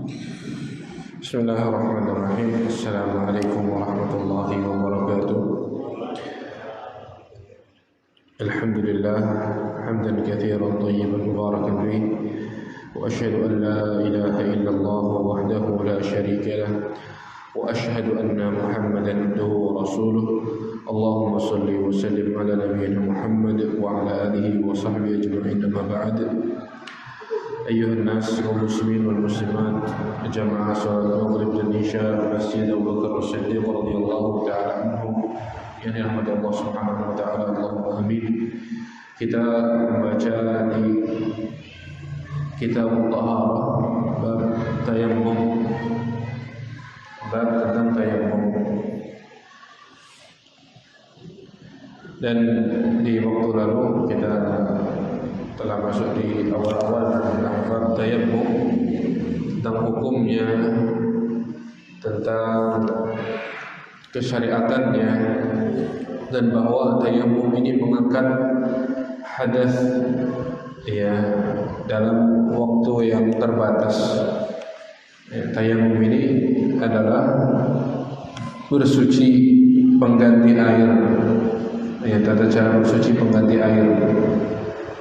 Bismillahirrahmanirrahim. Assalamualaikum warahmatullahi wabarakatuh. Alhamdulillah hamdan katsiran thayyiban mubarakan fihi wa asyhadu an la ilaha illallah wahdahu la syarika lah wa asyhadu anna Muhammadan abduhu wa rasuluh. Allahumma shalli wa sallim ala nabiyyina Muhammad wa ala alihi wa sahbihi ajma'in. Amma ba'd. أيها الناس والمسلمين والمسلمات جماعة صلاة المغرب dan Isya Masjid Abu Bakar As-Siddiq radhiyallahu taala anhu yang dirahmati Allah Subhanahu wa taala. Allahumma amin. Kita membaca di Kitab Taharah bab tayammum, bab tentang tayammum. Dan di waktu lalu kita telah masuk di awal-awal tentang bab tayammum, tentang hukumnya, tentang kesyariatannya, dan bahwa tayammum ini mengangkat hadas ya dalam waktu yang terbatas. Tayammum ini adalah bersuci pengganti air, tata cara bersuci pengganti air.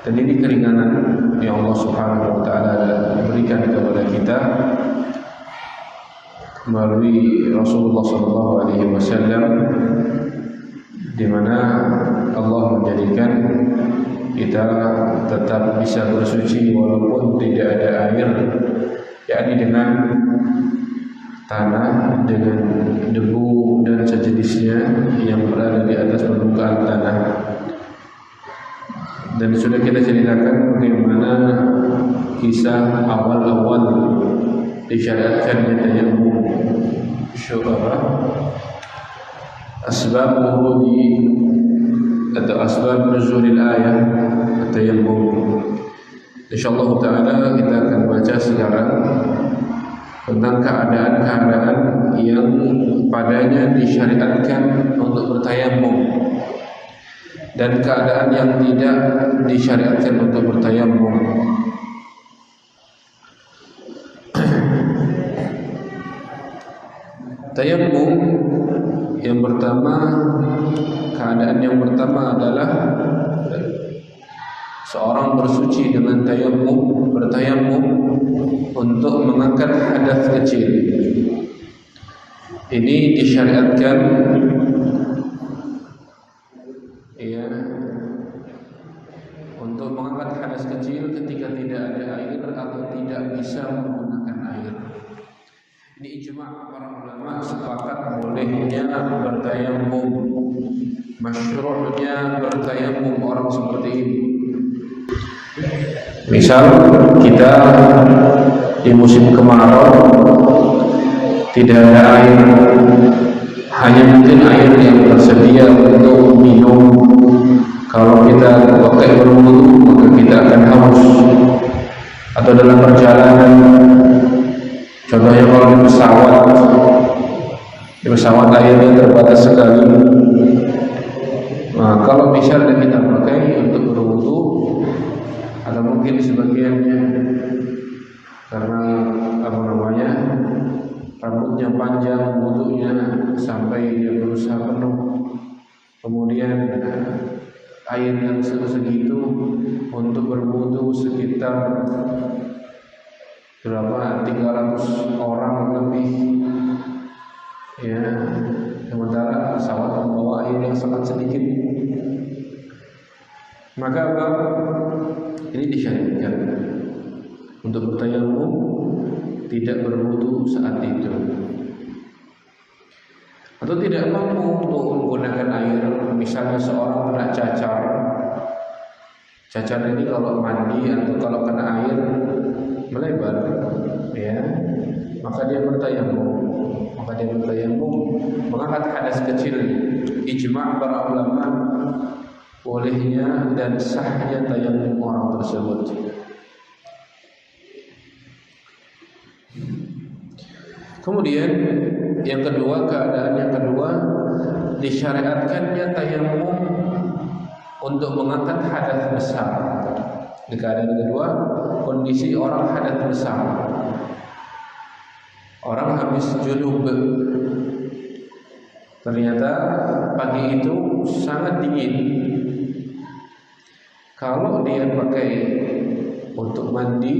Dan ini keringanan yang Allah Subhanahu wa taala berikan kepada kita melalui Rasulullah sallallahu alaihi wasallam, di mana Allah menjadikan kita tetap bisa bersuci walaupun tidak ada air, yakni dengan tanah, dengan debu dan sejenisnya yang berada di atas permukaan tanah. Dan sudah kita ceritakan bagaimana kisah awal-awal disyariatkannya tayammum, syurah, asbab wurudi atau asbab nuzulil ayat tayammum. Insyaallah taala kita akan baca sekarang tentang keadaan-keadaan yang padanya disyariatkan untuk bertayammum dan keadaan yang tidak disyariatkan untuk bertayammum. Tayammum yang pertama, keadaan yang pertama adalah seorang bersuci dengan tayammum, bertayammum untuk mengangkat hadas kecil. Ini disyariatkan untuk mengangkat hadas kecil ketika tidak ada air atau tidak bisa menggunakan air. Ini ijma' para ulama sepakat bolehnya bertayammum, masyru'nya bertayammum orang seperti ini. Misal kita di musim kemarau tidak ada air, hanya mungkin air yang tersedia untuk minum. Kalau kita pakai berwudu maka kita akan haus. Atau dalam perjalanan, contohnya kalau di pesawat airnya terbatas sekali. Nah, kalau misalnya kita pakai untuk berwudu, atau mungkin sebagiannya karena rambutnya panjang, wudunya sampai dia berusaha penuh, kemudian air yang segitu untuk berwudu sekitar 300 orang lebih, sementara pesawat membawa air yang sangat sedikit. Maka ini disyariatkan untuk bertayammum, tidak berwudu saat itu. Atau tidak mampu untuk menggunakan air, misalnya seorang kena cacar. Cacar ini kalau mandi atau kalau kena air melebar, maka dia bertayammum. Mengangkat hadas kecil. Ijma' para ulama bolehnya dan sahnya tayammum orang tersebut. Kemudian yang kedua, keadaan yang kedua, disyariatkannya tayammum untuk mengangkat hadas besar. Di keadaan kedua, kondisi orang hadas besar. habis junub. Ternyata pagi itu sangat dingin. Kalau dia pakai untuk mandi,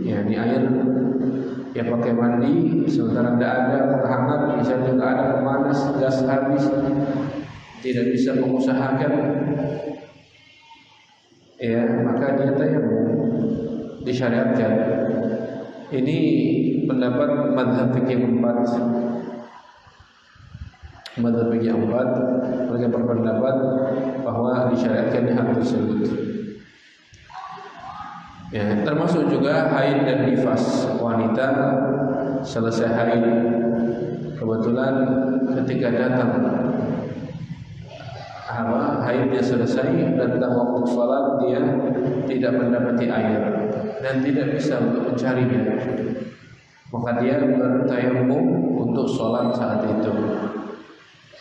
ya di air ya pakai mandi, sementara tidak ada penghangat, misalnya tidak ada pemanas, gas habis, tidak bisa mengusahakan, ya maka dia tayamum, disyariatkan. Ini pendapat mazhab fikih 4. Mazhab fikih 4 mereka berpendapat bahwa disyariatkan hal tersebut. Ya, termasuk juga haid dan nifas. Wanita selesai haid, kebetulan ketika datang haidnya selesai, datang waktu sholat, dia tidak mendapati air dan tidak bisa untuk mencarinya, maka dia bertayamum untuk sholat saat itu.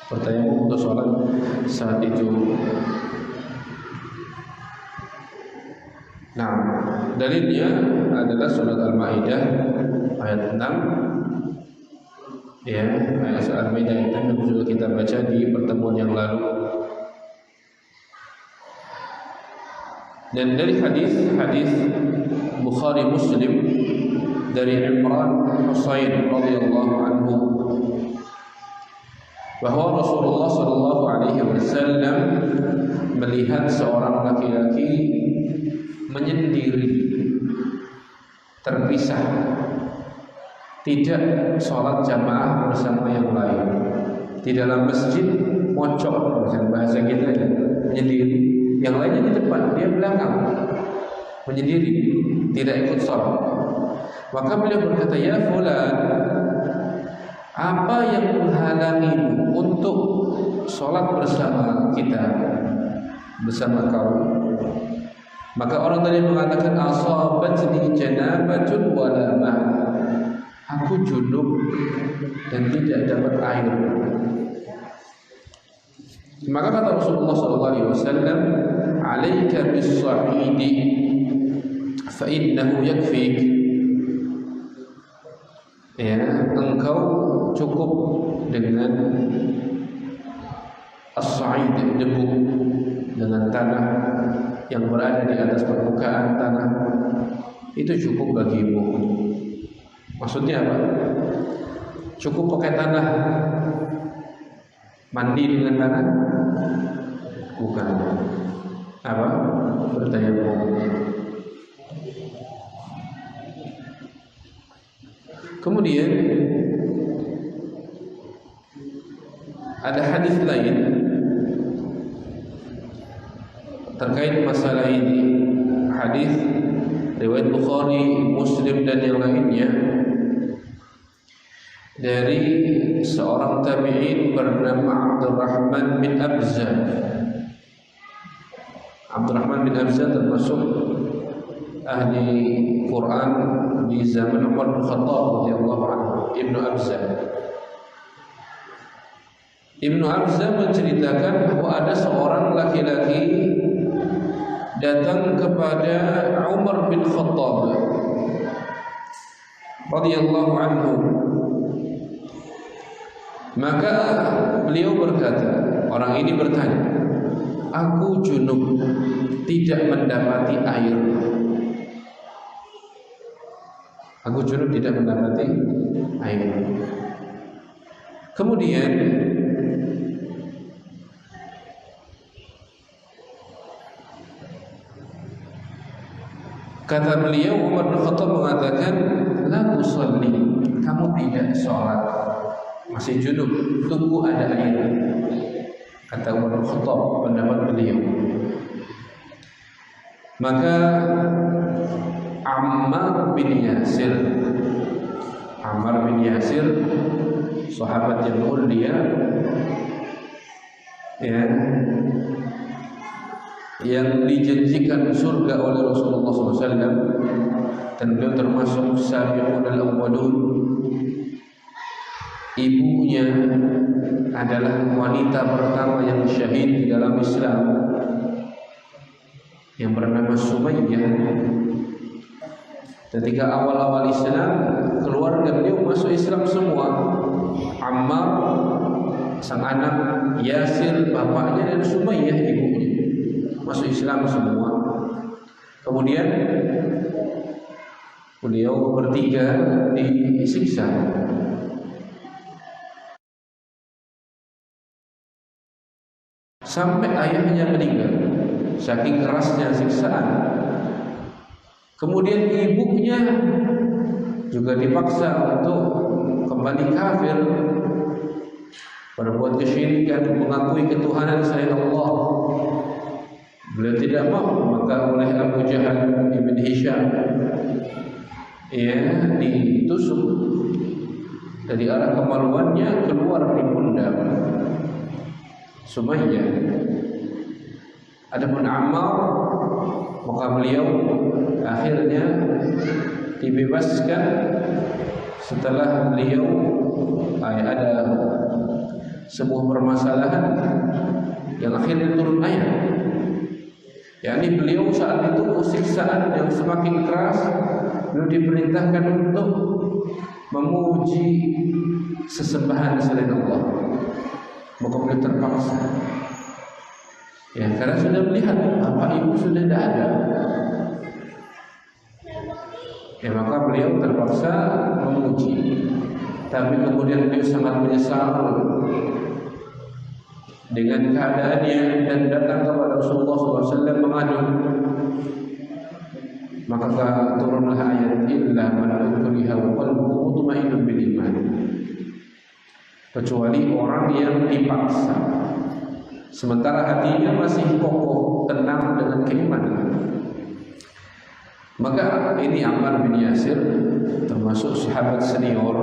Bertayamum untuk sholat saat itu. Nah, dalilnya adalah surat Al-Maidah ayat 6. Ya, ayat surat Al-Maidah ayat 6 yang sudah kita baca di pertemuan yang lalu. Dan dari hadis Bukhari Muslim dari Imran Husain radhiyallahu anhu bahwa Rasulullah sallallahu alaihi wasallam melihat seorang laki-laki menyendiri, terpisah, tidak sholat jamaah bersama yang lain di dalam masjid, mocok, bahasa kita ya, menyendiri. Yang lainnya di depan, dia belakang, menyendiri, tidak ikut sholat. Maka beliau berkata, ya fulan, apa yang menghalangimu untuk sholat bersama kita, bersama kau? Maka orang tadi mengatakan, asabatni janabatun wala ma', aku junub dan tidak dapat air. Maka kata Rasulullah SAW, alaika bis-sa'idi fa innahu yakfik. Ya, engkau cukup dengan as-sa'id, debu, dengan tanah yang berada di atas permukaan tanah, itu cukup bagimu. Maksudnya apa? Cukup pakai tanah, mandi dengan tanah? Bukan. Apa? Bertayamum. Kemudian ada hadis lain terkait masalah ini. Hadis riwayat Bukhari, Muslim dan yang lainnya dari seorang tabi'in bernama Abdurrahman bin Abza. Abdurrahman bin Abza termasuk ahli Quran di zaman Umar bin Khattab radhiyallahu anhu. Ibnu Abza menceritakan bahwa ada seorang laki-laki datang kepada Umar bin Khattab radhiyallahu anhu. Maka beliau berkata, orang ini bertanya, aku junub, tidak mendapati air. Aku junub tidak mendapati air. Kemudian kata beliau, Umar bin Khattab mengatakan, la tusalli, kamu tidak sholat, masih junub, tunggu ada air. Kata Umar bin Khattab, pendapat beliau. Maka Ammar bin Yasir, sahabat yang mulia, ya, yang dijanjikan surga oleh Rasulullah SAW, dan beliau termasuk sabiqun al-awwalun. Ibunya adalah wanita pertama yang syahid di dalam Islam, yang bernama Sumayyah. Ketika awal-awal Islam, keluarga beliau masuk Islam semua. Ammar sang anak, Yasir bapaknya, dan Sumayyah ibunya masuk Islam semua. Kemudian beliau bertiga disiksa sampai ayahnya meninggal, saking kerasnya siksaan. Kemudian ibunya juga dipaksa untuk kembali kafir, berbuat kesyirikan, mengakui ketuhanan selain Allah. Beliau tidak mau, maka oleh Abu Jahal ibn Hisham ditusuk dari arah kemaluannya keluar di pundak Sumayyah. Adapun Ammar, maka beliau akhirnya dibebaskan setelah beliau ada sebuah permasalahan yang akhirnya turun ayat. yakni beliau saat itu siksaan yang semakin keras, beliau diperintahkan untuk memuji sesembahan selain Allah. Maka beliau terpaksa, ya, karena sudah melihat bapak ibu sudah tidak ada, ya, maka beliau terpaksa memuji. Tapi kemudian beliau sangat menyesal dengan keadaannya dan datang kepada Rasulullah SAW mengadu. Maka turunlah ayat illa man ukriha wa qalbuhu mutmainnun bil iman, kecuali orang yang dipaksa sementara hatinya masih kokoh tenang dengan keimanan. Maka ini Ammar bin Yasir termasuk sahabat senior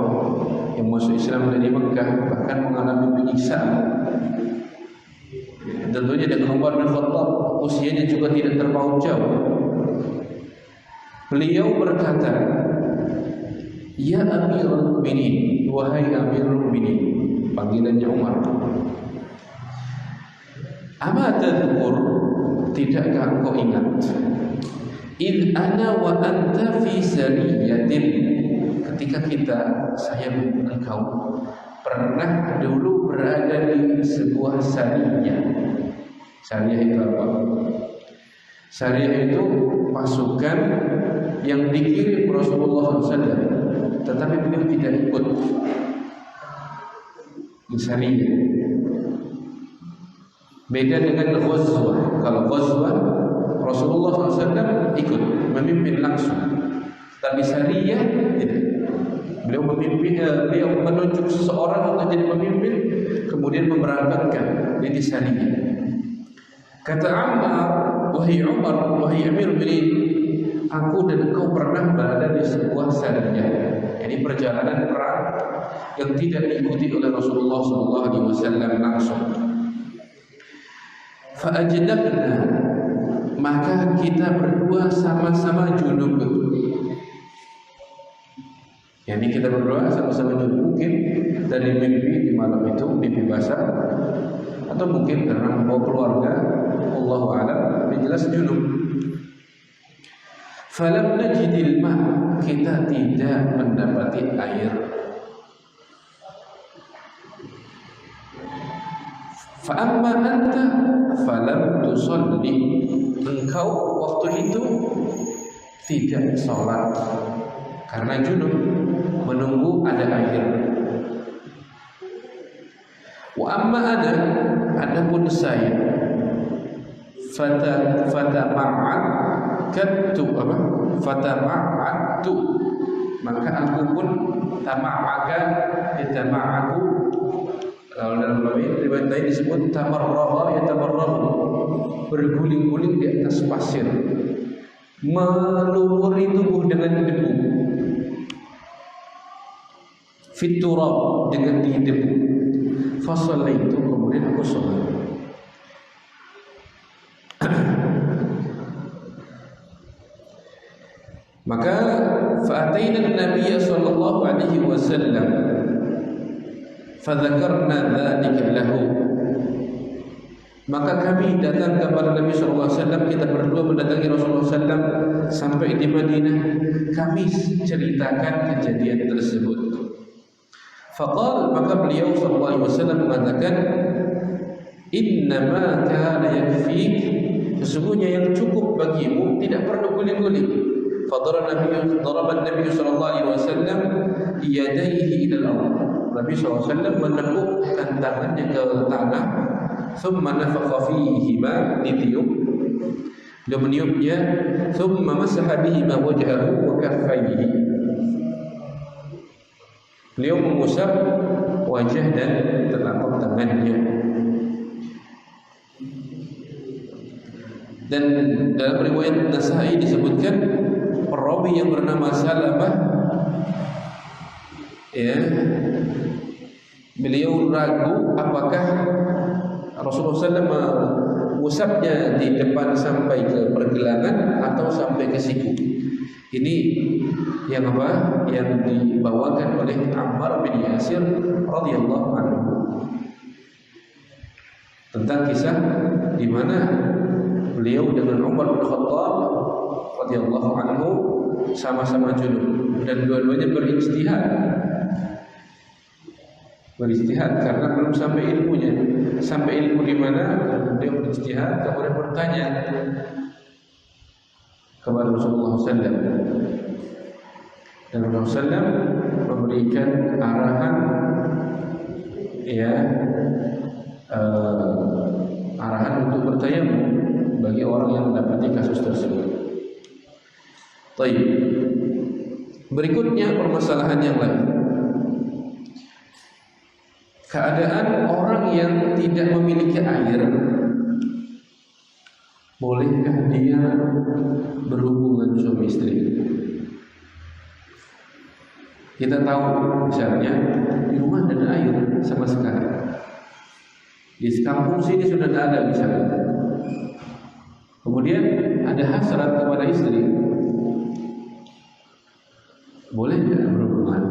yang masuk Islam dari Mekah, bahkan mengalami penyiksaan. Tentunya dengan Umar bin Khattab, usianya juga tidak terpaut jauh. Beliau berkata, "Ya Amirul Mukminin, wahai Amirul Mukminin," panggilannya Umar. "Ama tadhkur, tidakkah engkau ingat? Id ana wa anta fi sariyatin, ketika saya dan engkau pernah dulu berada di sebuah sariyah." Sariyah itu apa? Sariyah itu pasukan yang dikirim Rasulullah SAW, tetapi beliau tidak ikut di sariyah. Beda dengan ghazwah. Kalau ghazwah Rasulullah SAW ikut memimpin langsung, tapi sariyah tidak. Beliau menunjuk seseorang untuk jadi pemimpin, kemudian memberangkatkan di sariyah. Kata Ammar, "Wahai Umar, wahai Amirul Mukminin, aku dan engkau pernah berada di sebuah sariyah." Ini perjalanan perang yang tidak diikuti oleh Rasulullah SAW langsung. Fa'ajnabna, maka kita berdua sama-sama junub. Yani kita berdua sama-sama junub, mungkin dari mimpi di malam itu, mimpi basah, atau mungkin karena membawa keluarga, Allahu a'lam, jelas junub. Falam najidil ma, kita tidak mendapati air. Fa amma anta falam tusalli, engkau waktu itu tidak sholat karena junub, menunggu ada air. Wa amma adapun saya, fatama'atu, maka aku pun tama'aka, yatama'aku. Kalau dalam riwayat lain disebut tamarraha, yatamarrahu, berguling-guling di atas pasir, melumuri tubuh dengan debu, fiturab, dengan di debu. Fasallaitu, kemudian aku sholat. Maka fa'ataina an-nabiy sallallahu alaihi wasallam fadzakarna dzalika lahu, maka kami datang kepada Nabi sallallahu alaihi wasallam, kita berdua mendatangi Rasulullah sallallahu alaihi wasallam sampai di Madinah, kami ceritakan kejadian tersebut. Faqal, maka beliau sallallahu alaihi wasallam mengatakan, innama kana yakfik, sesungguhnya yang cukup bagimu tidak perlu guling-guling. Daraba Nabi sallallahu alaihi wasallam yadayhi ila al-ardh. Nabi sallallahu alaihi wasallam menekukkan tangannya ke tanah, thumma nafakha fihima, ditiup, dia meniupnya, thumma masaha bihima wajhahu wa kaffayhi, beliau mengusap wajah dan telapak tangannya. Dan dalam riwayat Nasai disebutkan perawi yang bernama Salamah, ya, beliau ragu apakah Rasulullah SAW mengusapnya di depan sampai ke pergelangan atau sampai ke siku. Ini yang apa? Yang dibawakan oleh Ammar bin Yasir radhiyallahu anhu tentang kisah di mana beliau dengan Umar bin Khattab radhiyallahu anhu sama-sama junub dan dua-duanya beristihad karena belum sampai ilmunya. Sampai ilmu di mana beliau beristihad, kemudian bertanya kepada Rasulullah SAW, dan Rasulullah SAW memberikan arahan, ya, arahan untuk bertayamum bagi orang yang mendapati kasus tersebut. Baik. Berikutnya permasalahan yang lain. Keadaan orang yang tidak memiliki air, bolehkah dia berhubungan suami istri? Kita tahu misalnya di rumah tidak ada air sama sekali, di kampung sini sudah tidak ada misalnya, kemudian ada hasrat kepada istri, boleh tidak berhubungan?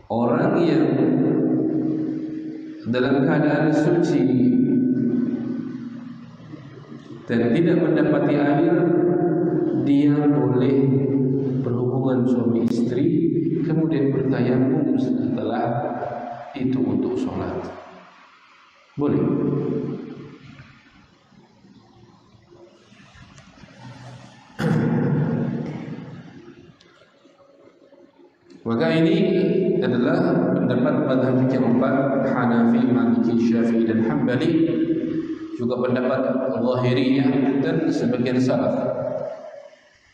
Orang yang dalam keadaan suci dan tidak mendapati air, dia boleh berhubungan suami istri, kemudian bertayamum setelah itu untuk sholat. Boleh. Maka ini adalah pendapat mazhab keempat, Hanafi, Maliki, Syafi'i dan Hambali, juga pendapat Zahiriyah dan sebagian salaf.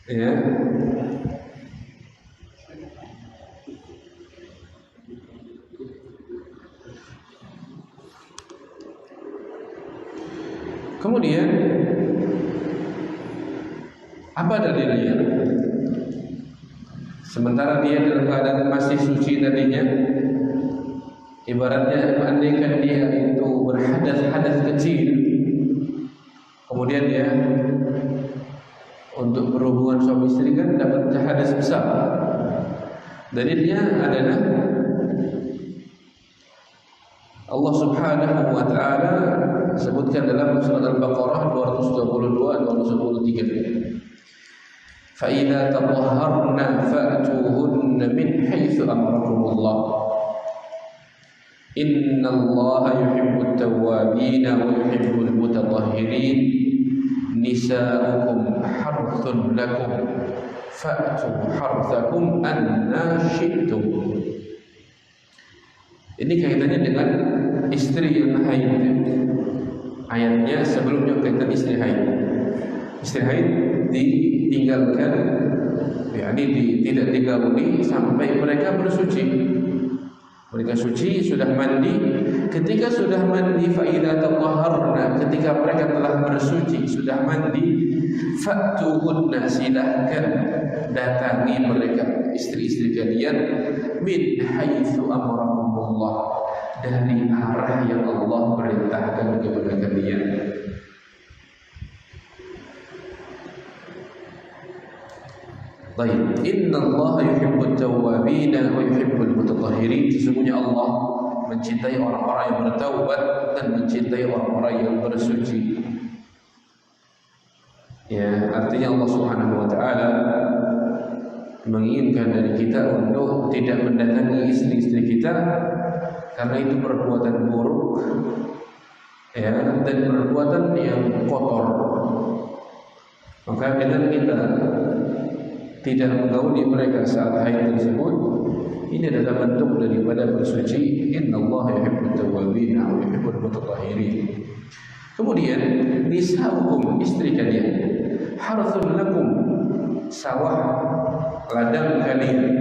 Ya. Kemudian apa dalilnya? Sementara dia dalam keadaan masih suci tadinya, ibaratnya andaikan dia itu berhadas kecil, kemudian dia untuk berhubungan suami istri kan dapat hadas besar. Dalilnya adalah Allah Subhanahu wa taala sebutkan dalam surat Al-Baqarah 222 223. فَإِذَا تَطَهَّرْنَا فَأْتُوهُنَّ مِنْ حَيْثُ أَمَرَكُمُ اللَّهُ إِنَّ اللَّهَ يُحِبُّ التَّوَّابِينَ وَيُحِبُّ الْمُتَطَهِّرِينَ نِسَاؤُكُمْ حَرْثٌ لَكُمْ فَأْتُوا حَرْثَكُمْ أَنَّى شِئْتُمْ. Ini kaitannya dengan istri yang haid. Ayatnya sebelumnya kaitan istri haid. Istri haid ditinggalkan, yakni tidak digauli sampai mereka bersuci. Mereka suci, sudah mandi. Ketika sudah mandi, fa'idha tatahharna, ketika mereka telah bersuci, sudah mandi, fa'tuhunna, silahkan datangi mereka, istri-istri kalian, min haitsu amarakumullah, dari arah yang Allah perintahkan kepada kalian. Baik, innallaha yuhibbut tawwabina wa yuhibbul mutatahhirin. Sesungguhnya Allah mencintai orang-orang yang bertaubat dan mencintai orang-orang yang bersuci. Ya, artinya Allah Subhanahu wa taala menginginkan dari kita untuk tidak mendatangi istri-istri kita karena itu perbuatan buruk, ya, dan perbuatan yang kotor. Maka dengan kita tidak menggauli mereka saat haid tersebut, ini adalah bentuk daripada bersuci. Innallaha yuhibbut tawwabin wa yuhibbul mutatahhirin. Kemudian nisa'ukum, istri kalian, harthun lakum, sawah ladang kalian.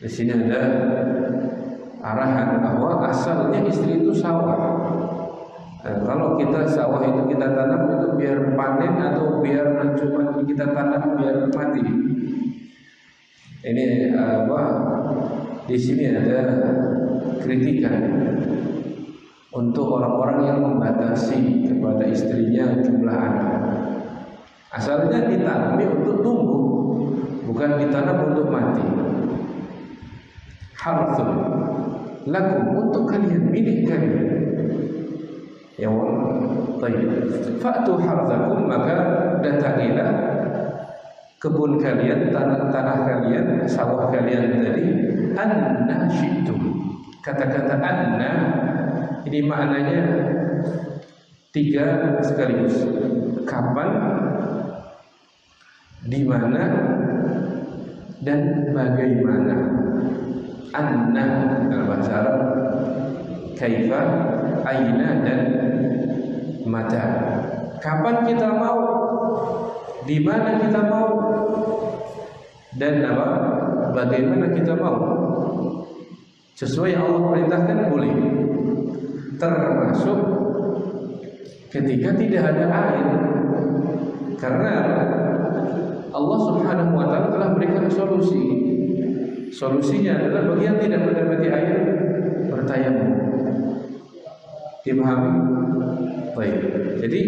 Di sini ada arahan bahwa asalnya istri itu sawah. Kalau kita sawah itu kita tanam itu biar panen atau biar cuma kita tanam biar mati. Ini di sini ada kritikan untuk orang-orang yang membatasi kepada istrinya jumlah anak. Asalnya ditanami untuk tumbuh, bukan ditanam untuk mati. Harthun lakum, untuk kalian, milik kalian. Ya baik. Fa'tu harthakum, maka datangilah kebun kalian, tanah kalian, sawah kalian tadi, anna syi'tum. Kata-kata anna ini maknanya 3 sekaligus. Kapan, di mana, dan bagaimana. Anna dalam bahasa Arab, kaifa, aina, dan mata. Kapan kita mau, di mana kita mau, dan apa? Bagaimana kita mau. Sesuai yang Allah perintahkan boleh. Termasuk ketika tidak ada air. Karena Allah Subhanahu wa taala telah berikan solusi. Solusinya adalah bagi yang tidak mendapati air, bertayamum. Dipahami? Baik. Jadi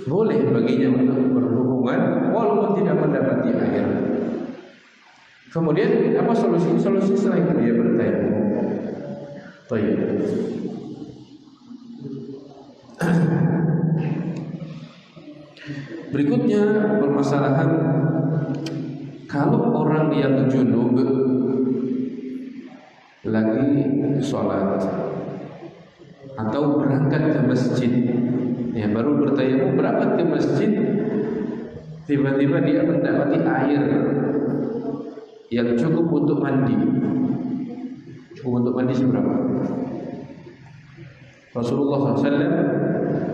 boleh baginya untuk berhubungan walaupun tidak mendapati air. Kemudian apa solusi? Solusi selain dia bertayamum. Baik. Berikutnya permasalahan kalau orang yang junub lagi sholat atau berangkat ke masjid, ya baru bertayamum berangkat ke masjid, tiba-tiba dia mendapati air yang cukup untuk mandi. Cukup untuk mandi seberapa? Rasulullah SAW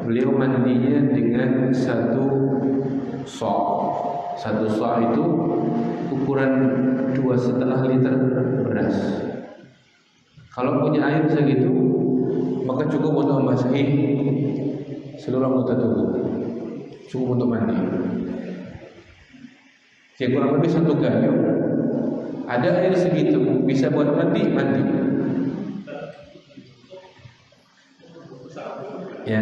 beliau mandinya dengan 1 sa'. 1 sa' itu ukuran 2,5 liter beras. Kalau punya air segitu, maka cukup untuk membasahi seluruh anggota tubuh. Cukup untuk mandi. Kayak kurang lebih 1 gayung. Ada air segitu, bisa buat mandi. Ya.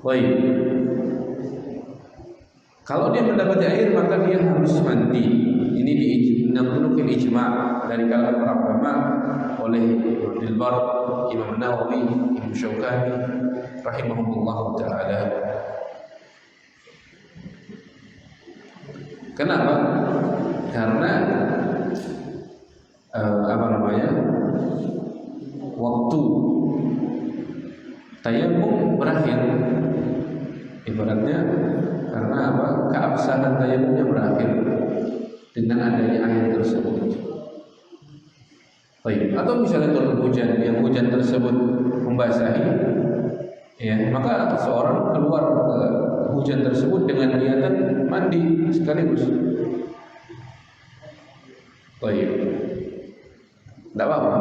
Baik. Kalau dia mendapati air maka dia harus mandi. Ini dinukil ijma' dari kalangan para ulama oleh Ibnu Bar, Imam Nawawi, Imam Syaukani rahimahumullah taala. Kenapa? Karena waktu tayamum berakhir. Ibaratnya karena apa? Keabsahan tayamumnya berakhir dengan adanya air tersebut. Baik. Atau misalnya turun hujan, yang hujan tersebut membasahi, ya, maka seorang keluar ke hujan tersebut dengan niatan mandi sekaligus. Baik. Tidak apa-apa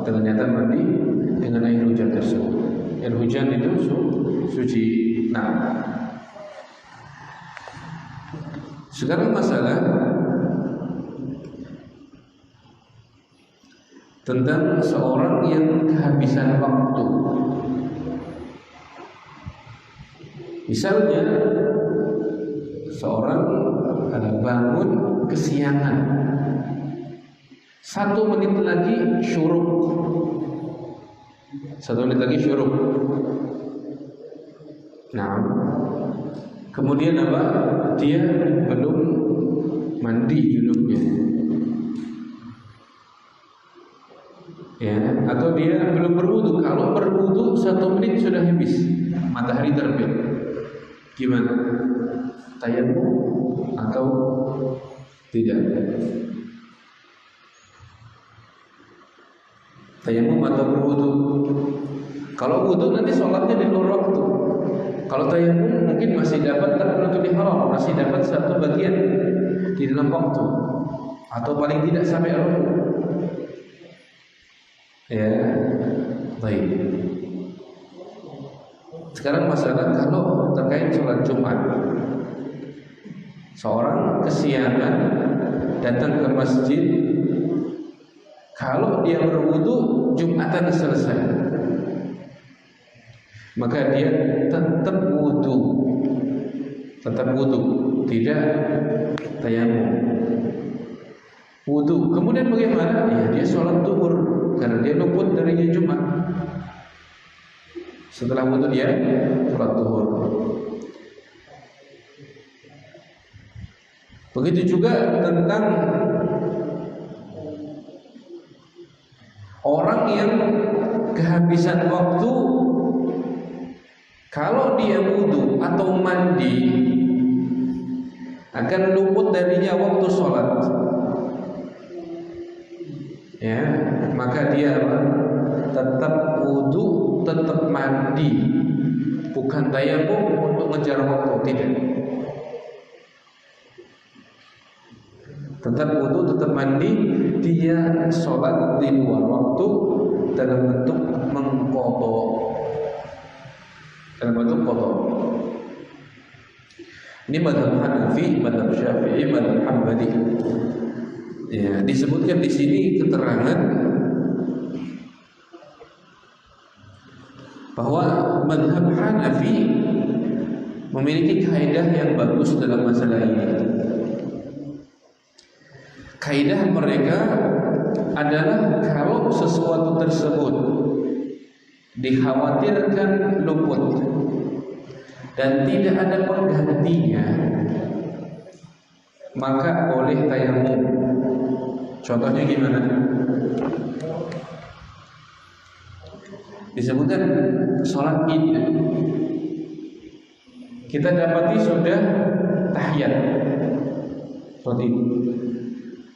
dengan niatan mandi dengan air hujan tersebut. Air hujan itu suci. Nah, sekarang masalah tentang seorang yang kehabisan waktu. Misalnya seorang bangun kesiangan, 1 menit lagi syuruk. 1 menit lagi syuruk. Nah, Kemudian apa? Dia belum mandi junubnya, ya, atau dia belum berwudu. Kalau berwudu 1 menit sudah habis, matahari terbit, gimana? Tayamum atau tidak? Tayamum atau berwudu? Kalau wudu nanti sholatnya di luar waktu. Kalau tayamum mungkin masih dapat takbiratul ihram, masih dapat satu bagian di dalam waktu, atau paling tidak sampai rukuk. Ya, baik. Sekarang masalah kalau terkait sholat Jumat, seorang kesiangan datang ke masjid, kalau dia berwudu Jumatan selesai, maka dia tetap wudu, tidak tayamum. Wudu, kemudian bagaimana? Ya, dia sholat zuhur karena dia luput dari Jumat. Setelah wudu dia sholat zuhur. Begitu juga tentang orang yang kehabisan waktu. Kalau dia wudu atau mandi, akan luput darinya waktu sholat. Ya, maka dia tetap wudu, tetap mandi, bukan tayamum untuk ngejar waktu, tidak. Tetap wudu, tetap mandi, dia sholat di luar waktu dalam bentuk mengqadha. Dalam bentuk qadha. Ini mazhab Hanafi, mazhab Syafi'i, mazhab Hambali. Ya, disebutkan di sini keterangan bahwa mazhab Hanafi memiliki kaidah yang bagus dalam masalah ini. Kaidah mereka adalah kalau sesuatu tersebut dikhawatirkan luput dan tidak ada penggantinya, maka boleh tayamum. Contohnya gimana? Disebutkan sholat Id, kita dapati sudah tahiyat sholat Id,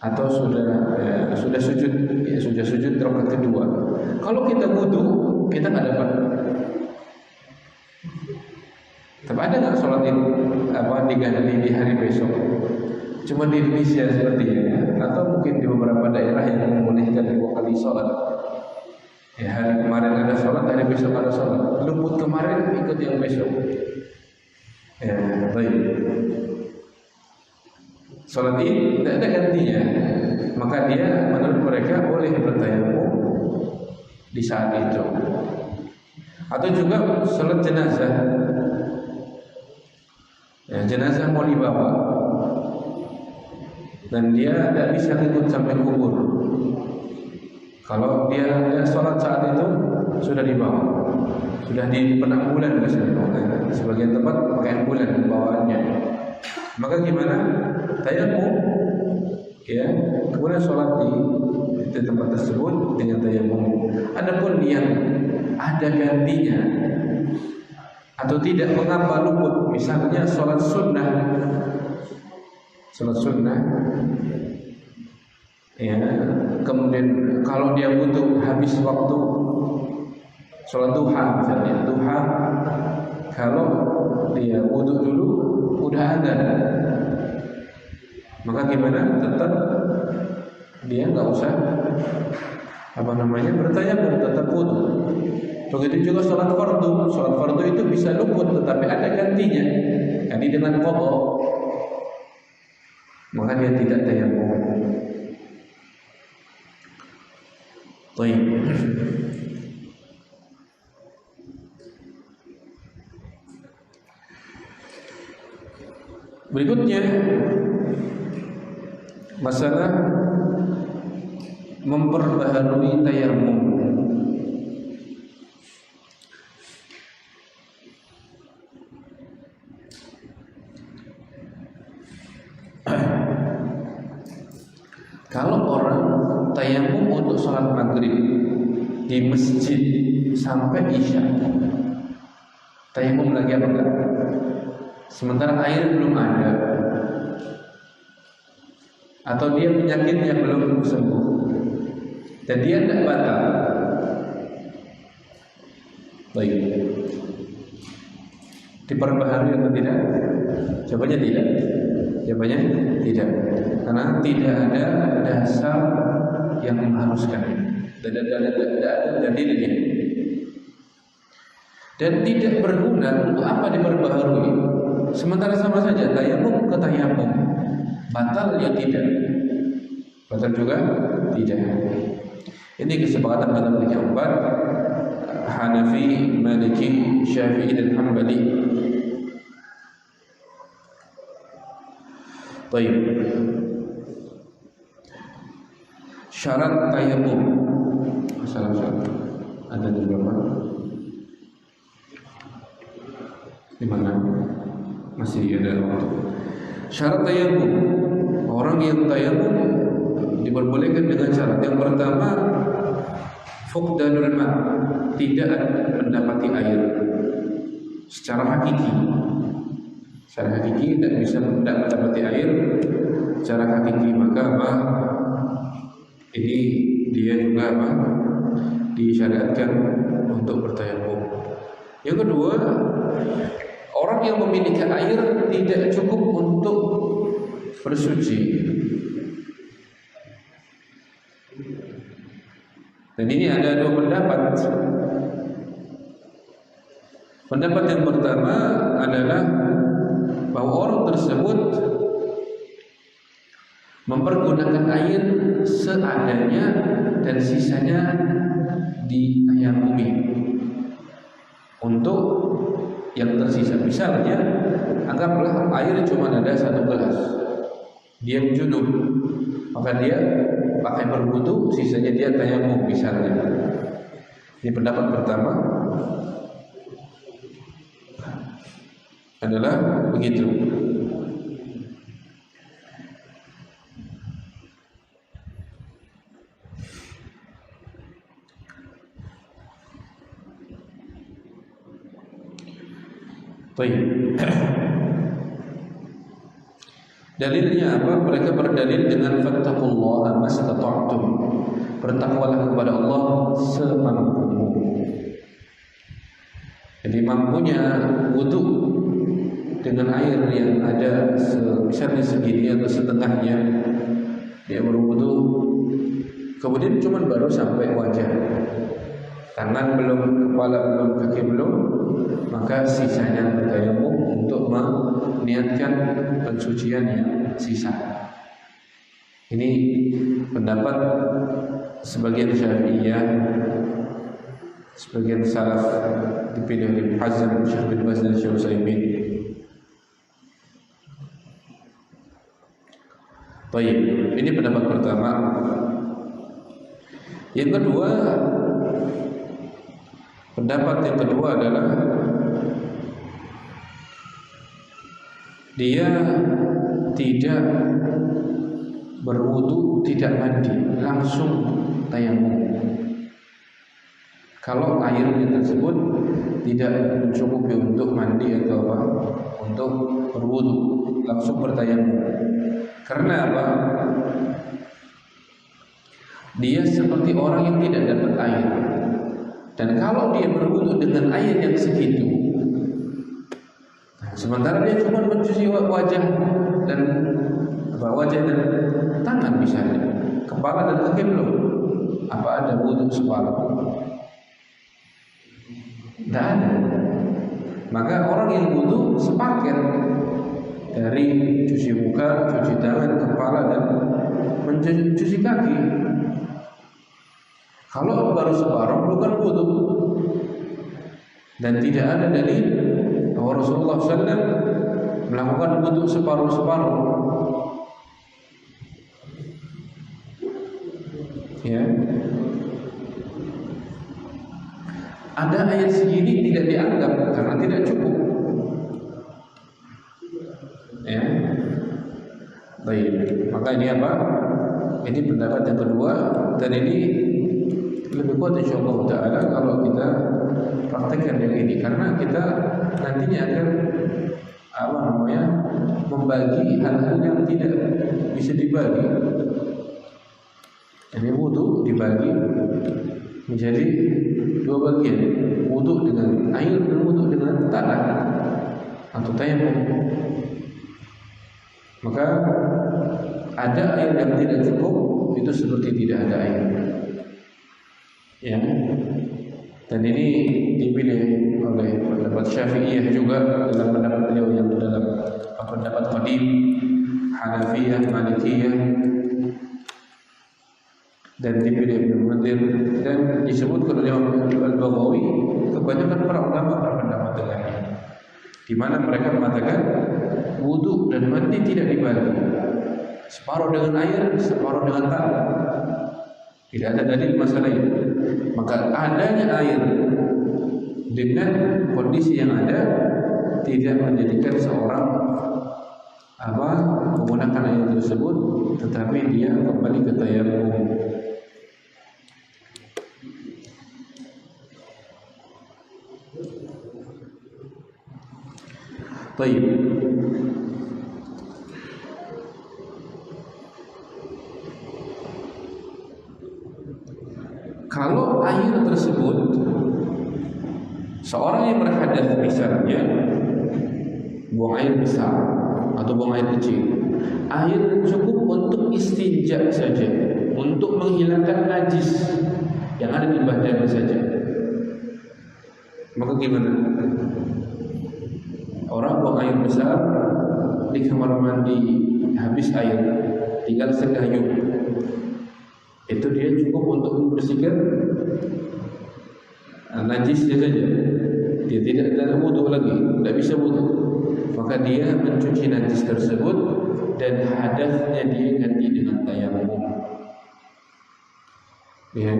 atau sudah sujud, ya, sudah sujud rakaat kedua. Kalau kita wudu, kita nggak dapat. Tapi ada nggak sholat Id diganti di hari besok? Cuma di Indonesia sepertinya, ya. Atau mungkin di beberapa daerah yang membolehkan 2 kali sholat. Ya, hari kemarin ada sholat, hari besok ada sholat. Luput kemarin ikut yang besok. Ya, baik. Sholat Id tidak ada gantinya, maka dia menurut mereka boleh bertayamum di saat itu. Atau juga sholat jenazah. Ya, jenazah mau dibawa dan dia tidak bisa ikut sampai kubur. Kalau dia sholat saat itu sudah dibawa, sudah di penambulan misalnya, sebagian tempat pakai ambulan bawaannya. Maka gimana? Tayamum, ya, kemudian sholat di tempat tersebut dengan tayamum. Adapun yang ada gantinya atau tidak, mengapa luput? Misalnya sholat sunnah, ya, kemudian kalau dia butuh habis waktu sholat duha misalnya, kalau dia wudu dulu udah ada, maka gimana? Tetap dia nggak usah bertayamum, tetap wudu. Begitu juga sholat fardu itu bisa luput, tetapi ada gantinya, ganti dengan qadha, maka dia tidak tayamum. Baik. Berikutnya masalah memperbaharui tayamum. Kalau orang tayamum untuk sholat maghrib di masjid sampai isya, tayamum lagi apa enggak? Sementara air belum ada, atau dia penyakitnya belum sembuh dan dia tidak batal. Baik, diperbaharui atau tidak? Jawabannya tidak. Jawabannya tidak, karena tidak ada dasar yang mengharuskan. Tidak ada dalilnya. Dan tidak berguna untuk apa diperbaharui. Sementara sama saja tayamum ke tayamum, batal ya tidak, batal juga tidak. Ini kesepakatan mazhab yang keempat, Hanafi, Maliki, Syafi'i dan Hambali. Baik. Syarat tayamum. Syarat ada di berapa? Di mana? Masih ada waktu. Syarat tayamum. Orang yang tayamum diperbolehkan dengan syarat. Yang pertama, fuqdanul ma', tidak mendapati air secara hakiki. Secara hakiki tidak bisa mendapati air secara hakiki, maka apa? Ini dia juga apa? Disyariatkan untuk bertayamum. Yang kedua, orang yang memiliki air tidak cukup untuk bersuci. Dan ini ada dua pendapat. Pendapat yang pertama adalah bahwa orang tersebut mempergunakan air seadanya dan sisanya ditayamumi untuk yang tersisa. Misalnya, anggaplah air cuma ada 1 gelas, dia junub, maka dia pakai berwudu, sisanya dia tayamum misalnya. Ini pendapat pertama adalah begitu. Baik. Dalilnya apa? Mereka berdalil dengan fattaqullaha mastata'tum. Bertakwalah kepada Allah semampumu. Jadi mampunya wudu dengan air yang ada misalnya segini atau setengahnya, dia berwudu, kemudian cuma baru sampai wajah, tangan belum, kepala belum, kaki belum, maka sisanya bertayamum untuk meniatkan pensucian yang sisa. Ini pendapat sebagian Syafi'iyah, sebagian salaf dipilih oleh Ibnu Hazm, Syekh bin Baz dan Syekh Utsaimin. Baik, ini pendapat pertama. Yang kedua, pendapat yang kedua adalah dia tidak berwudu, tidak mandi, langsung tayamum. Kalau airnya tersebut tidak mencukupi untuk mandi atau apa, untuk berwudu, langsung bertayamum. Karena apa? Dia seperti orang yang tidak dapat air. Dan kalau dia berwudu dengan air yang segitu, sementara dia cuma mencuci wajah dan tangan misalnya, kepala dan kaki belum, apa ada wudu separuh? Tidak ada. Maka orang yang wudu sepaket dari cuci muka, cuci tangan, kepala dan mencuci kaki. Kalau baru separuh bukan wudu. Dan tidak ada dalil bahwa Rasulullah SAW melakukan wudu separuh-separuh. Ya. Ada ayat segini tidak dianggap karena tidak cukup. Ya. Baik, maka ini apa? Ini pendapat yang kedua, dan ini lebih kuat insyaallah taala kalau kita praktekkan yang ini, karena kita nantinya akan membagi hal-hal yang tidak bisa dibagi. Jadi wudu dibagi menjadi dua bagian, wudu dengan air dan wudu dengan tanah atau tayamum. Maka ada air yang tidak cukup, itu seperti tidak ada air. Ya. Dan ini dipilih oleh pendapat Syafi'iyah juga dalam pendapat beliau yang dalam pendapat Qadim, Hanafiyah, Malikiyah, dan dipilih Ibnu Munzir, dan disebutkan oleh Al-Baghawi. Kebanyakan para ulama berpendapat dengannya, di mana mereka mengatakan wudu dan mandi tidak dibagi, separuh dengan air, separuh dengan tanah. Tidak ada dalil masalah itu. Maka adanya air dengan kondisi yang ada tidak menjadikan seorang menggunakan air tersebut, tetapi dia kembali ke tayamum. Baik. Kalau air tersebut, seorang yang berhadas misalnya buang air besar atau buang air kecil, air cukup untuk istinja saja, untuk menghilangkan najis yang ada di badan saja. Maka gimana? Orang buang air besar di kamar mandi, habis air, tinggal segayung, itu dia cukup untuk membersihkan najisnya saja. Dia tidak ada wudu lagi, tidak bisa wudu. Maka dia mencuci najis tersebut dan hadasnya dia ganti dengan tayamum. Ya,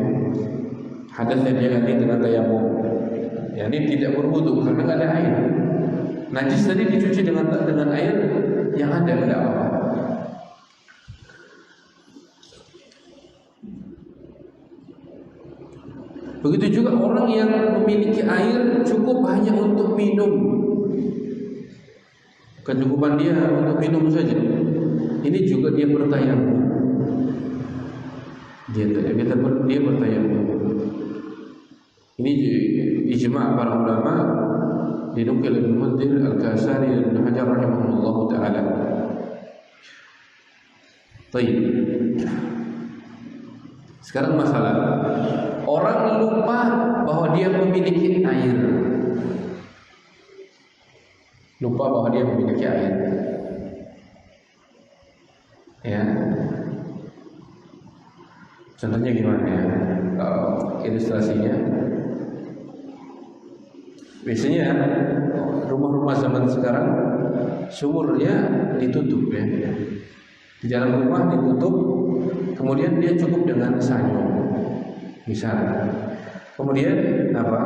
hadasnya dia ganti dengan tayamum. Ya, ini tidak berwudu karena tidak ada air. Najis tadi dicuci dengan air yang ada, tidak apa-apa. Begitu juga orang yang memiliki air cukup hanya untuk minum, kecukupan dia untuk minum saja, ini juga dia bertayamum. Dia bertayamum. Ini ijma' para ulama, dinukil Ibnu Munzir, Al-Kasani, dan Ibnu Hajar rahimahullah taala. Baik. Sekarang masalah orang lupa bahwa dia memiliki air. Lupa bahwa dia memiliki air. Ya. Contohnya gimana ya? Ilustrasinya. Biasanya rumah-rumah zaman sekarang sumurnya ditutup ya. Di dalam rumah ditutup, kemudian dia cukup dengan sanyo. Misalnya, kemudian apa?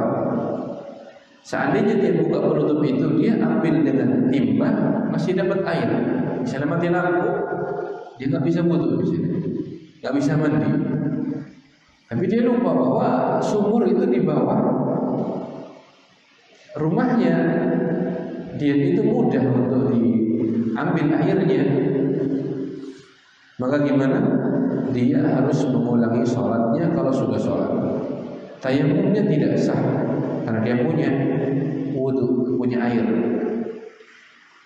Seandainya dia buka penutup itu, dia ambil dengan timba, masih dapat air. Misalnya mati lampu, dia nggak bisa wudu di sini, nggak bisa mandi. Tapi dia lupa bahwa sumur itu di bawah rumahnya. Dia itu mudah untuk diambil airnya. Maka gimana? Dia harus mengulangi sholatnya kalau sudah sholat. Tayamumnya tidak sah karena dia punya wudu, punya air.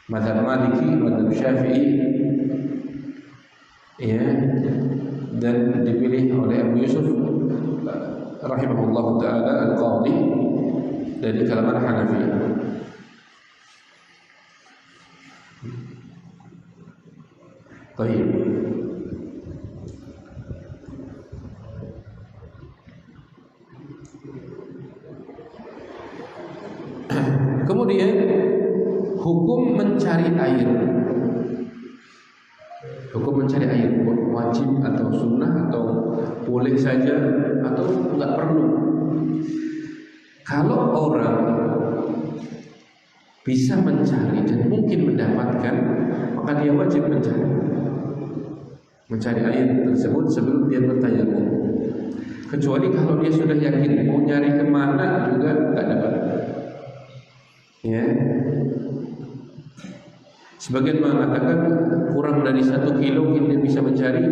Mazhab Maliki, mazhab Syafi'i, ya, dan dipilih oleh Abu Yusuf rahimahullah taala al-Qadhi dari kalangan Hanafi. Baik. Kemudian hukum mencari air. Hukum mencari air wajib atau sunnah atau boleh saja atau enggak perlu. Kalau orang bisa mencari dan mungkin mendapatkan, maka dia wajib mencari. mencari air tersebut sebelum dia bertayamum. Kecuali kalau dia sudah yakin mau nyari kemana juga tak dapat. Ya. Sebagian mengatakan kurang dari 1 kilo kita bisa cari.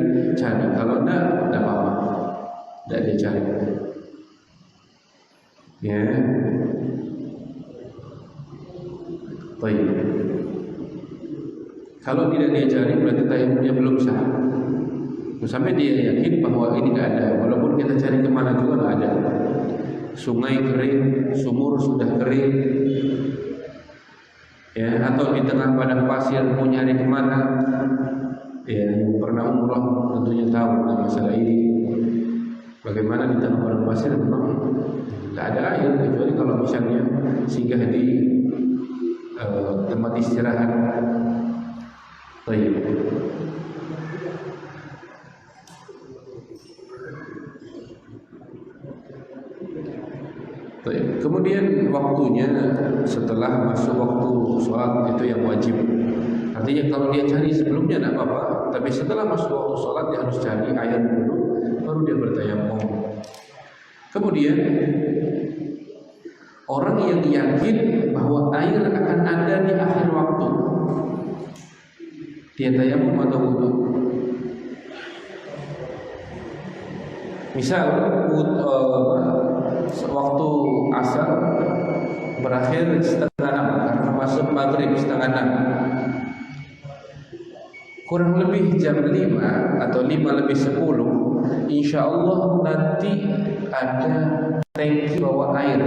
Kalau tak apa-apa, tak dia cari. Ya. Baik. Kalau tidak dia cari berarti tayamumnya belum sah. Sampai dia yakin bahwa ini tidak ada, walaupun kita cari kemana juga tidak ada. Sungai kering, sumur sudah kering, ya, atau di tengah padang pasir mau nyari kemana, ya, yang pernah umrah tentunya tahu tentang masalah ini. Bagaimana di tengah padang pasir memang tidak ada air, kecuali kalau misalnya singgah di tempat istirahat. Baik. Kemudian waktunya setelah masuk waktu sholat itu yang wajib. Artinya kalau dia cari sebelumnya tidak apa-apa, tapi setelah masuk waktu sholat dia harus cari air dulu, baru dia bertayamum. Kemudian orang yang yakin bahwa air akan ada di akhir waktu, dia tayamum atau wudu. Misal waktu asar berakhir 5:30 karena masuk maghrib 5:30, kurang lebih jam 5 atau 5:10, insya Allah nanti ada tangki bawa air.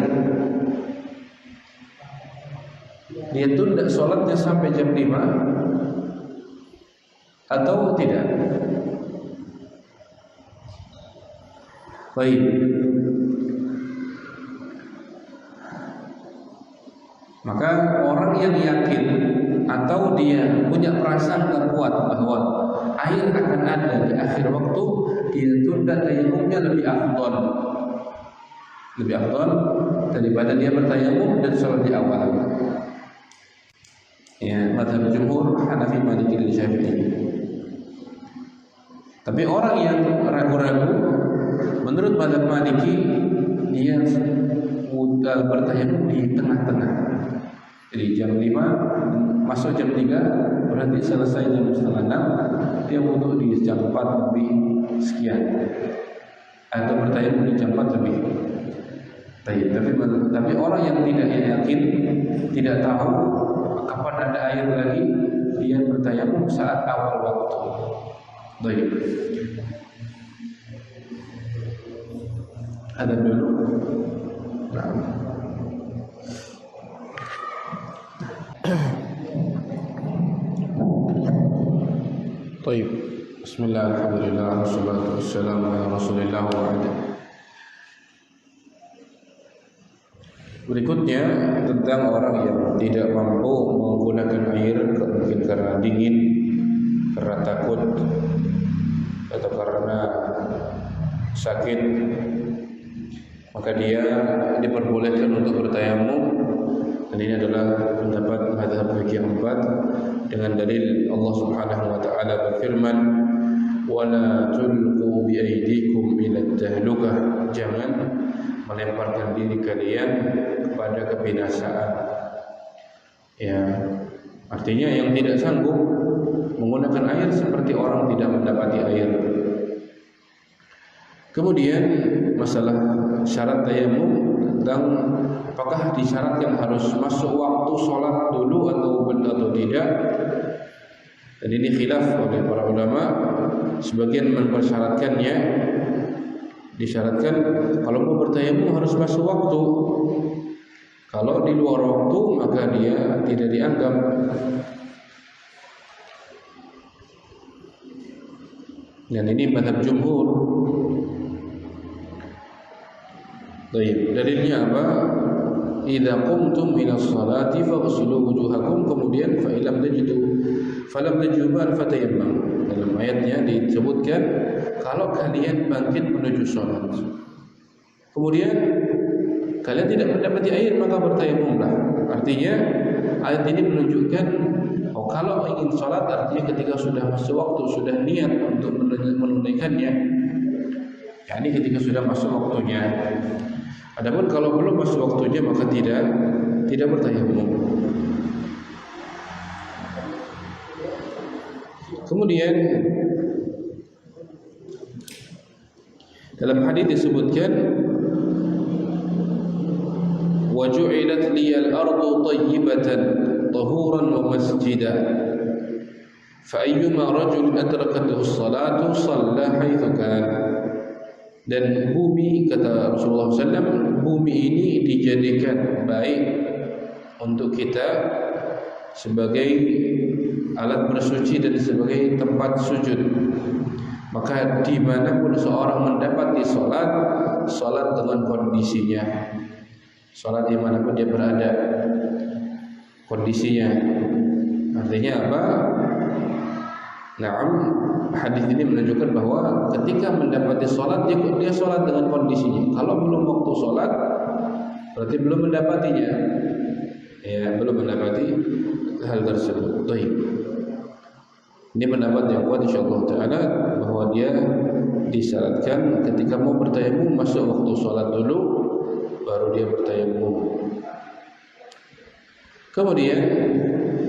Dia tunda sholatnya sampai jam 5 atau tidak? Baik. Maka orang yang yakin atau dia punya perasaan yang kuat bahwa air akan ada di akhir waktu, dia tunda tayamumnya lebih afdal daripada dia bertayamum dan sholat di awal. Ya, mazhab jumhur Hanafi, Maliki dan Syafi'i. Tapi orang yang ragu-ragu, menurut mazhab Maliki, dia bertayamum di tengah-tengah. Jadi jam 5 masuk jam 3 berarti selesai jam 5:30, dia wudu di jam 4 lebih sekian, atau bertayamum di jam 4 lebih. Tapi orang yang tidak yakin, tidak tahu kapan ada air lagi, dia bertayamum saat awal waktu. Baik. Ada dulu. Nah. Baik. Bismillah, alhamdulillah, wassalatu wassalamu ala rasulillah wa ba'd. Berikutnya tentang orang yang tidak mampu menggunakan air, mungkin karena dingin, karena takut, atau karena sakit, maka dia diperbolehkan untuk bertayamum. Dan ini adalah pendapat mazhab fikih 4 dengan dalil Allah Subhanahu wa taala berfirman, "Wala tulqu bi aydikum ila tahlukah." Jangan melemparkan diri kalian kepada kebinasaan. Ya, artinya yang tidak sanggup menggunakan air seperti orang tidak mendapati air. Kemudian masalah syarat tayamum, tentang apakah disyaratkan harus masuk waktu sholat dulu atau tidak. Dan ini khilaf oleh para ulama. Sebagian mempersyaratkannya, disyaratkan kalau mau bertayamum harus masuk waktu. Kalau di luar waktu maka dia tidak dianggap. Dan ini mazhab jumhur. Baik, dalilnya apa? Idza qumtum ila sholati faghsilu wujuhakum, kemudian fa illam tajidu falam tajidu fatayammam. Dalam ayatnya disebutkan kalau kalian bangkit menuju sholat, kemudian kalian tidak mendapati air, maka bertayamumlah. Artinya ayat ini menunjukkan kalau ingin sholat artinya ketika sudah masuk waktu, sudah niat untuk menunaikannya, yakni ketika sudah masuk waktunya. Adapun kalau belum masuk waktunya maka tidak bertayamum. Kemudian dalam hadis disebutkan wa ju'ilat liyal ardu tayyibatan tahuran wa masjida fa ayyuma rajul adrakathu as-salatu shalla haitsu kana. Dan bumi, kata Rasulullah SAW, bumi ini dijadikan baik untuk kita sebagai alat bersuci dan sebagai tempat sujud. Maka dimanapun seorang mendapati solat dengan kondisinya, solat dimanapun dia berada, kondisinya. Artinya apa? Naam, hadis ini menunjukkan bahwa ketika mendapati solat, dia solat dengan kondisinya. Kalau belum waktu solat, berarti belum mendapatinya. Ya, belum mendapati hal tersebut. Baik. Ini pendapat yang kuat insyaallah taala bahwa dia disyaratkan ketika mau bertayamum masuk waktu solat dulu, baru dia bertayamum. Kemudian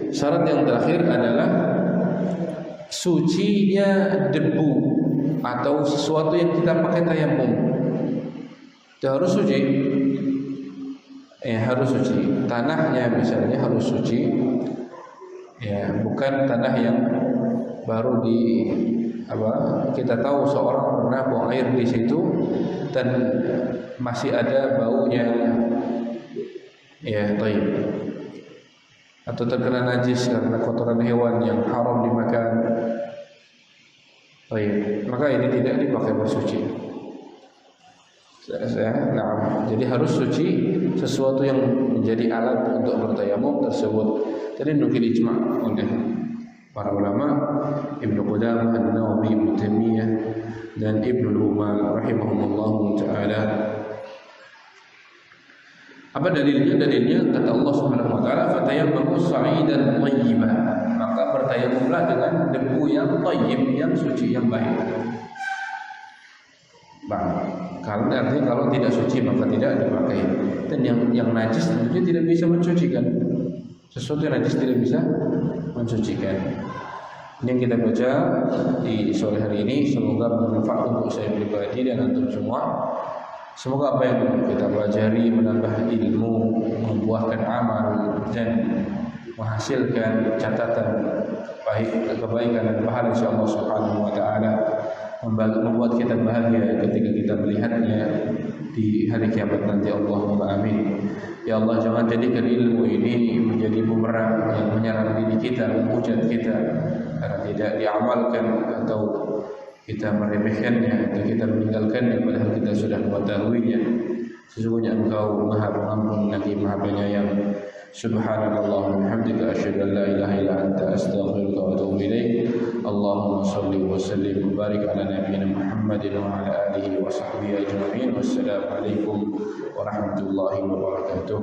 syarat yang terakhir adalah sucinya debu atau sesuatu yang kita pakai tayamum. Itu harus suci. Harus suci. Tanahnya misalnya harus suci. Ya, bukan tanah yang baru kita tahu seorang pernah buang air di situ dan masih ada baunya. Ya, baik. Atau terkena najis karena kotoran hewan yang haram dimakan. Baik, maka ini tidak dipakai bersuci. Nah, jadi harus suci sesuatu yang menjadi alat untuk bertayamum tersebut. Jadi nukil ijma' oleh para ulama, Ibnu Qudamah, An-Nawawi, Ibnu Taimiyah dan Ibnu Utsaimin rahimahumullah taala. Apa dalilnya? Dalilnya kata Allah Subhanahu wa taala, "Fatayammamu sa'idan thayyiban." Maka bertayamumlah dengan debu yang thayyib, yang suci, yang baik. Karena artinya kalau tidak suci maka tidak dipakai. Dan yang najis tentunya tidak bisa mensucikan. Sesuatu yang najis tidak bisa mensucikan. Ini yang kita baca di sore hari ini, semoga bermanfaat untuk saya pribadi dan antum semua. Semoga apa yang kita pelajari menambah ilmu, membuahkan amal dan menghasilkan catatan baik kebaikan dan pahala insyaallah subhanahu wa taala, membuat kita bahagia ketika kita melihatnya di hari kiamat nanti. Allahumma amin. Ya Allah, jangan jadikan ilmu ini menjadi bumerang yang menyerang diri kita, menghujat kita karena tidak diamalkan atau kita meremehkannya atau kita meninggalkannya padahal kita sudah mengetahuinya. Sesungguhnya Engkau Maha Pengampun lagi Maha Penyayang. Subhanallah wa bihamdika asyhadu an la ilaha illa anta astaghfiruka wa atubu ilaik. Allahumma shalli wa sallim wa barik ala nabiyyina Muhammadin wa ala alihi wa sahbihi ajma'in. Wassalamu alaikum warahmatullahi wabarakatuh.